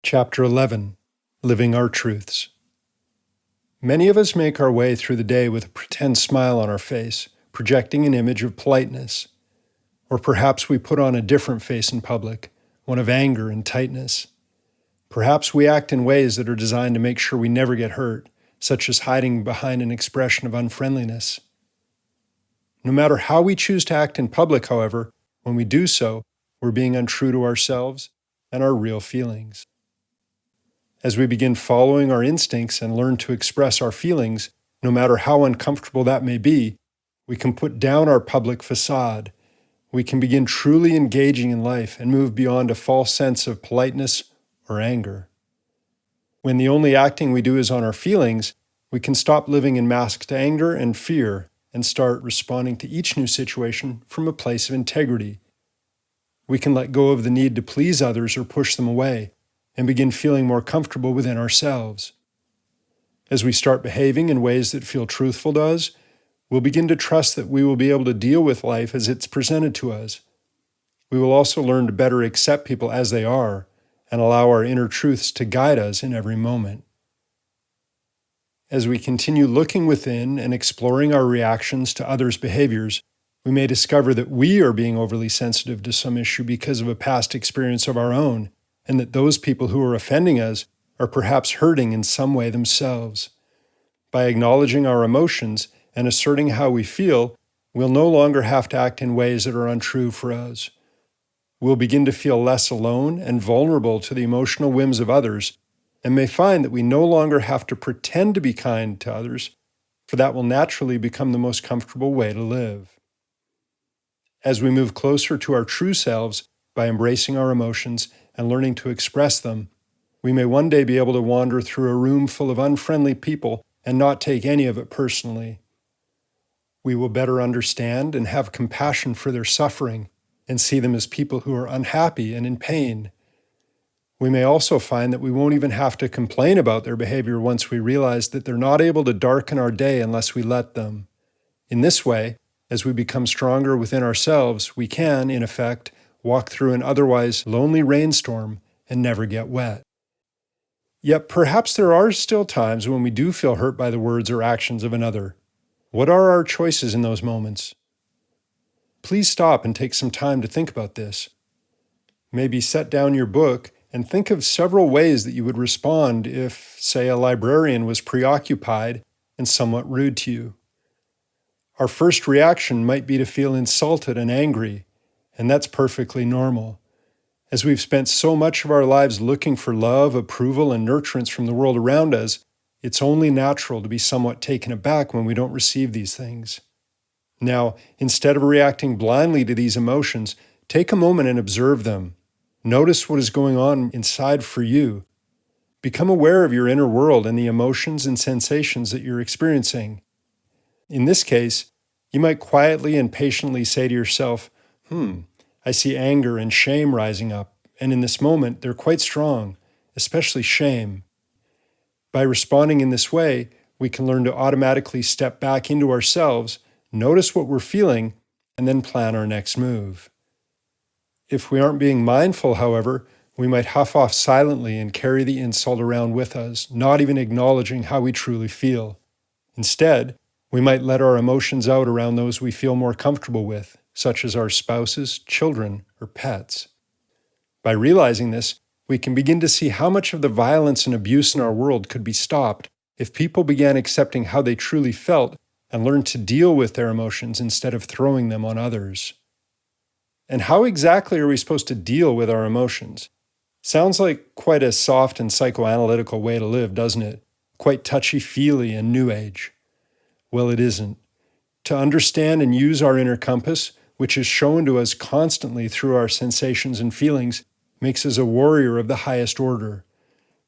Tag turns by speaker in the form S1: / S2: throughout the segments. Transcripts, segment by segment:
S1: Chapter 11. Living Our Truths. Many of us make our way through the day with a pretend smile on our face, projecting an image of politeness. Or perhaps we put on a different face in public, one of anger and tightness. Perhaps we act in ways that are designed to make sure we never get hurt, such as hiding behind an expression of unfriendliness. No matter how we choose to act in public, however, when we do so, we're being untrue to ourselves and our real feelings. As we begin following our instincts and learn to express our feelings, no matter how uncomfortable that may be, we can put down our public facade. We can begin truly engaging in life and move beyond a false sense of politeness or anger. When the only acting we do is on our feelings, we can stop living in masked anger and fear and start responding to each new situation from a place of integrity. We can let go of the need to please others or push them away, and begin feeling more comfortable within ourselves. As we start behaving in ways that feel truthful to us, we'll begin to trust that we will be able to deal with life as it's presented to us. We will also learn to better accept people as they are and allow our inner truths to guide us in every moment. As we continue looking within and exploring our reactions to others' behaviors, we may discover that we are being overly sensitive to some issue because of a past experience of our own, and that those people who are offending us are perhaps hurting in some way themselves. By acknowledging our emotions and asserting how we feel, we'll no longer have to act in ways that are untrue for us. We'll begin to feel less alone and vulnerable to the emotional whims of others, and may find that we no longer have to pretend to be kind to others, for that will naturally become the most comfortable way to live. As we move closer to our true selves by embracing our emotions and learning to express them, we may one day be able to wander through a room full of unfriendly people and not take any of it personally. We will better understand and have compassion for their suffering and see them as people who are unhappy and in pain. We may also find that we won't even have to complain about their behavior once we realize that they're not able to darken our day unless we let them. In this way, as we become stronger within ourselves, we can, in effect, walk through an otherwise lonely rainstorm and never get wet. Yet perhaps there are still times when we do feel hurt by the words or actions of another. What are our choices in those moments? Please stop and take some time to think about this. Maybe set down your book and think of several ways that you would respond if, say, a librarian was preoccupied and somewhat rude to you. Our first reaction might be to feel insulted and angry, and that's perfectly normal. As we've spent so much of our lives looking for love, approval, and nurturance from the world around us, it's only natural to be somewhat taken aback when we don't receive these things. Now, instead of reacting blindly to these emotions, take a moment and observe them. Notice what is going on inside for you. Become aware of your inner world and the emotions and sensations that you're experiencing. In this case, you might quietly and patiently say to yourself, I see anger and shame rising up, and in this moment, they're quite strong, especially shame. By responding in this way, we can learn to automatically step back into ourselves, notice what we're feeling, and then plan our next move. If we aren't being mindful, however, we might huff off silently and carry the insult around with us, not even acknowledging how we truly feel. Instead, we might let our emotions out around those we feel more comfortable with, such as our spouses, children, or pets. By realizing this, we can begin to see how much of the violence and abuse in our world could be stopped if people began accepting how they truly felt and learned to deal with their emotions instead of throwing them on others. And how exactly are we supposed to deal with our emotions? Sounds like quite a soft and psychoanalytical way to live, doesn't it? Quite touchy-feely and new age. Well, it isn't. To understand and use our inner compass, which is shown to us constantly through our sensations and feelings, makes us a warrior of the highest order.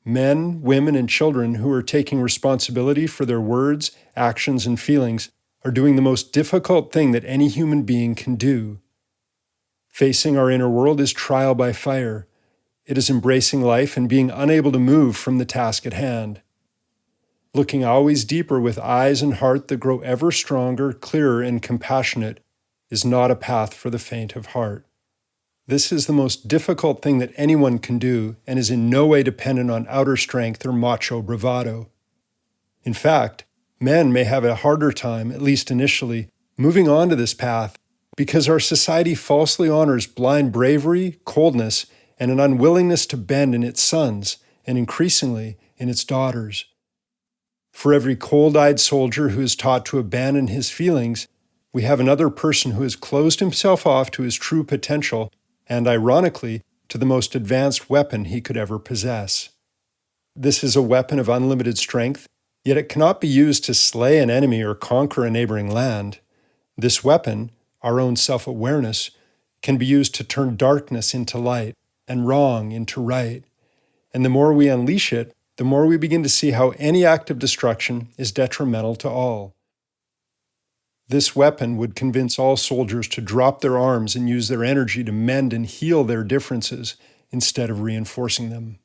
S1: Men, women, and children who are taking responsibility for their words, actions, and feelings are doing the most difficult thing that any human being can do. Facing our inner world is trial by fire. It is embracing life and being unable to move from the task at hand. Looking always deeper with eyes and heart that grow ever stronger, clearer, and compassionate is not a path for the faint of heart. This is the most difficult thing that anyone can do and is in no way dependent on outer strength or macho bravado. In fact, men may have a harder time, at least initially, moving on to this path because our society falsely honors blind bravery, coldness, and an unwillingness to bend in its sons, and increasingly in its daughters. For every cold-eyed soldier who is taught to abandon his feelings, we have another person who has closed himself off to his true potential and, ironically, to the most advanced weapon he could ever possess. This is a weapon of unlimited strength, yet it cannot be used to slay an enemy or conquer a neighboring land. This weapon, our own self-awareness, can be used to turn darkness into light and wrong into right. And the more we unleash it, the more we begin to see how any act of destruction is detrimental to all. This weapon would convince all soldiers to drop their arms and use their energy to mend and heal their differences instead of reinforcing them.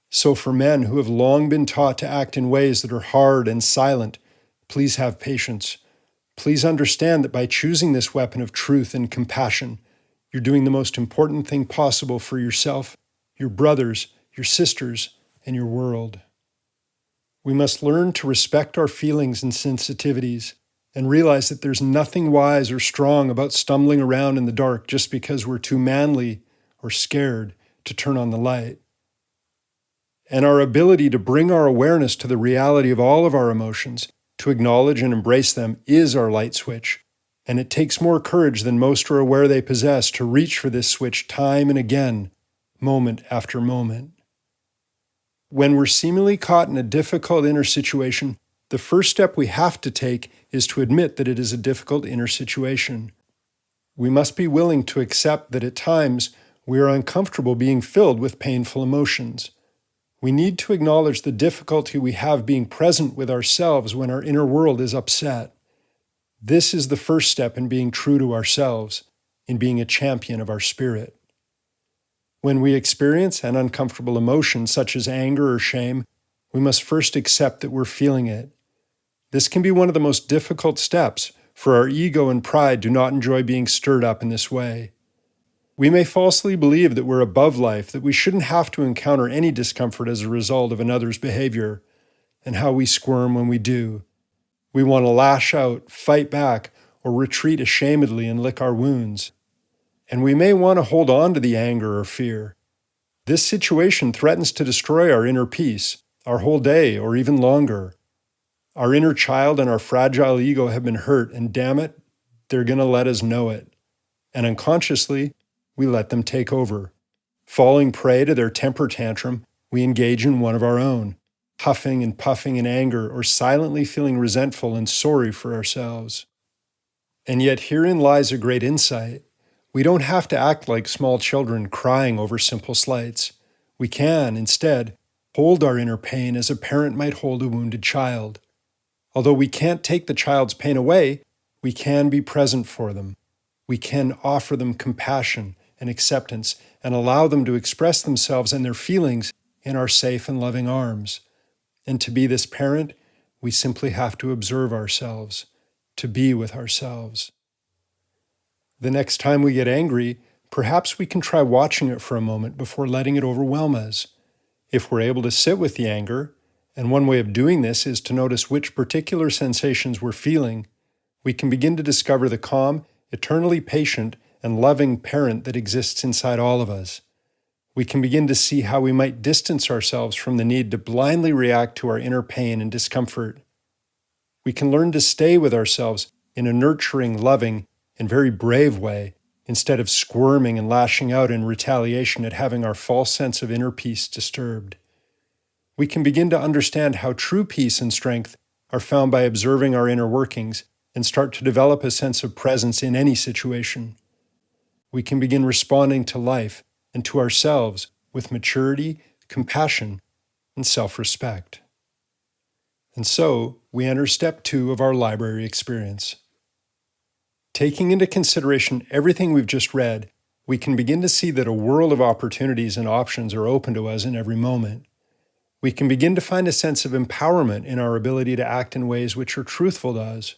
S1: So for men who have long been taught to act in ways that are hard and silent, please have patience. Please understand that by choosing this weapon of truth and compassion, you're doing the most important thing possible for yourself, your brothers, your sisters, and your world. We must learn to respect our feelings and sensitivities and realize that there's nothing wise or strong about stumbling around in the dark just because we're too manly or scared to turn on the light. And our ability to bring our awareness to the reality of all of our emotions, to acknowledge and embrace them, is our light switch. And it takes more courage than most are aware they possess to reach for this switch time and again, moment after moment. When we're seemingly caught in a difficult inner situation, the first step we have to take is to admit that it is a difficult inner situation. We must be willing to accept that at times we are uncomfortable being filled with painful emotions. We need to acknowledge the difficulty we have being present with ourselves when our inner world is upset. This is the first step in being true to ourselves, in being a champion of our spirit. When we experience an uncomfortable emotion such as anger or shame, we must first accept that we're feeling it. This can be one of the most difficult steps, for our ego and pride do not enjoy being stirred up in this way. We may falsely believe that we're above life, that we shouldn't have to encounter any discomfort as a result of another's behavior, and how we squirm when we do. We want to lash out, fight back, or retreat ashamedly and lick our wounds. And we may want to hold on to the anger or fear. This situation threatens to destroy our inner peace, our whole day, or even longer. Our inner child and our fragile ego have been hurt, and damn it, they're going to let us know it. And unconsciously, we let them take over. Falling prey to their temper tantrum, we engage in one of our own, huffing and puffing in anger or silently feeling resentful and sorry for ourselves. And yet herein lies a great insight. We don't have to act like small children crying over simple slights. We can, instead, hold our inner pain as a parent might hold a wounded child. Although we can't take the child's pain away, we can be present for them. We can offer them compassion and acceptance and allow them to express themselves and their feelings in our safe and loving arms. And to be this parent, we simply have to observe ourselves, to be with ourselves. The next time we get angry, perhaps we can try watching it for a moment before letting it overwhelm us. If we're able to sit with the anger, and one way of doing this is to notice which particular sensations we're feeling, we can begin to discover the calm, eternally patient, and loving parent that exists inside all of us. We can begin to see how we might distance ourselves from the need to blindly react to our inner pain and discomfort. We can learn to stay with ourselves in a nurturing, loving, and very brave way, instead of squirming and lashing out in retaliation at having our false sense of inner peace disturbed. We can begin to understand how true peace and strength are found by observing our inner workings and start to develop a sense of presence in any situation. We can begin responding to life and to ourselves with maturity, compassion, and self-respect. And so, we enter step 2 of our library experience. Taking into consideration everything we've just read, we can begin to see that a world of opportunities and options are open to us in every moment. We can begin to find a sense of empowerment in our ability to act in ways which are truthful to us.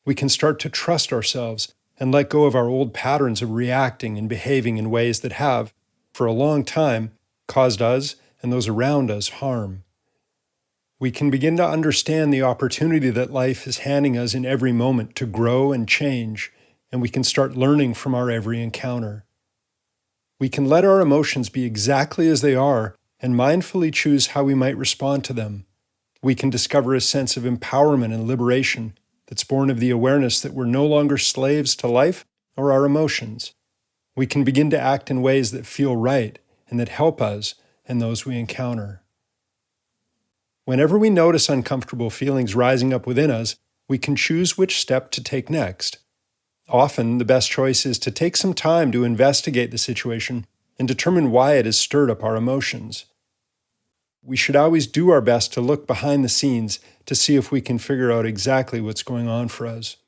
S1: We can start to trust ourselves and let go of our old patterns of reacting and behaving in ways that have, for a long time, caused us and those around us harm. We can begin to understand the opportunity that life is handing us in every moment to grow and change, and we can start learning from our every encounter. We can let our emotions be exactly as they are and mindfully choose how we might respond to them. We can discover a sense of empowerment and liberation that's born of the awareness that we're no longer slaves to life or our emotions. We can begin to act in ways that feel right and that help us and those we encounter. Whenever we notice uncomfortable feelings rising up within us, we can choose which step to take next. Often, the best choice is to take some time to investigate the situation and determine why it has stirred up our emotions. We should always do our best to look behind the scenes to see if we can figure out exactly what's going on for us.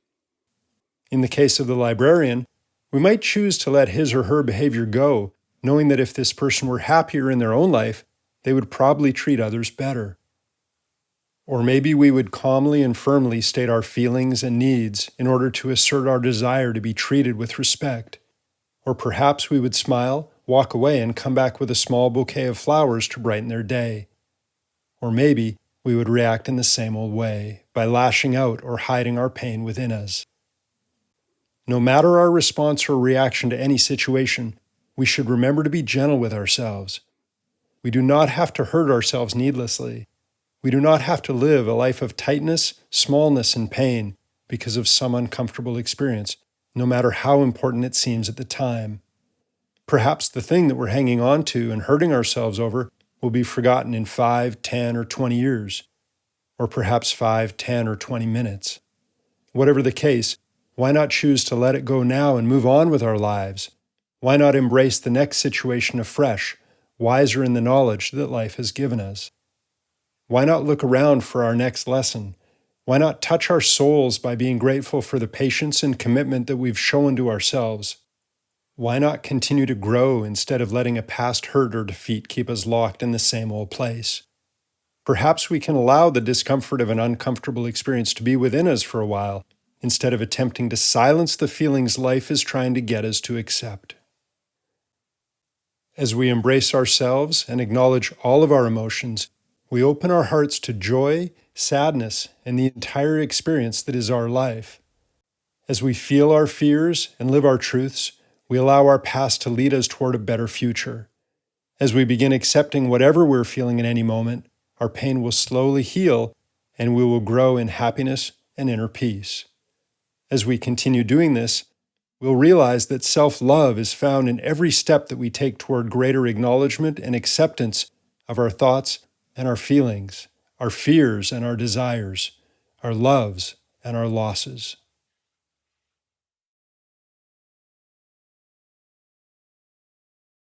S1: In the case of the librarian, we might choose to let his or her behavior go, knowing that if this person were happier in their own life, they would probably treat others better. Or maybe we would calmly and firmly state our feelings and needs in order to assert our desire to be treated with respect. Or perhaps we would smile, walk away, and come back with a small bouquet of flowers to brighten their day. Or maybe we would react in the same old way, by lashing out or hiding our pain within us. No matter our response or reaction to any situation, we should remember to be gentle with ourselves. We do not have to hurt ourselves needlessly. We do not have to live a life of tightness, smallness, and pain because of some uncomfortable experience, no matter how important it seems at the time. Perhaps the thing that we're hanging on to and hurting ourselves over will be forgotten in 5, 10, or 20 years, or perhaps 5, 10, or 20 minutes. Whatever the case, why not choose to let it go now and move on with our lives? Why not embrace the next situation afresh, wiser in the knowledge that life has given us? Why not look around for our next lesson? Why not touch our souls by being grateful for the patience and commitment that we've shown to ourselves? Why not continue to grow instead of letting a past hurt or defeat keep us locked in the same old place? Perhaps we can allow the discomfort of an uncomfortable experience to be within us for a while, instead of attempting to silence the feelings life is trying to get us to accept. As we embrace ourselves and acknowledge all of our emotions, we open our hearts to joy, sadness, and the entire experience that is our life. As we feel our fears and live our truths, we allow our past to lead us toward a better future. As we begin accepting whatever we're feeling in any moment, our pain will slowly heal, and we will grow in happiness and inner peace. As we continue doing this, we'll realize that self-love is found in every step that we take toward greater acknowledgement and acceptance of our thoughts and our feelings, our fears and our desires, our loves and our losses.